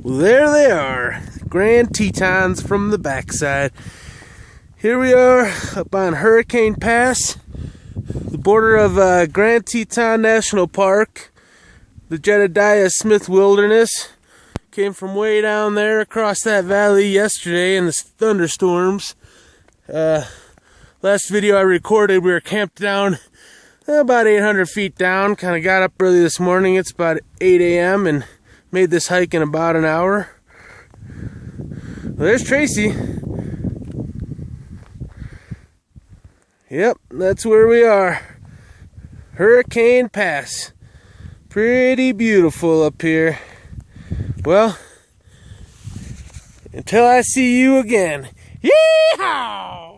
Well, there they are, Grand Tetons from the backside. Here we are up on Hurricane Pass, the border of Grand Teton National Park, the Jedediah Smith Wilderness. Came from way down there across that valley yesterday in the thunderstorms. Last video I recorded, we were camped down about 800 feet down. Kind of got up early this morning. It's about 8 a.m. and made this hike in about an hour. Well, there's Tracy. Yep, that's where we are. Hurricane Pass. Pretty beautiful up here. Well, until I see you again. Yeehaw!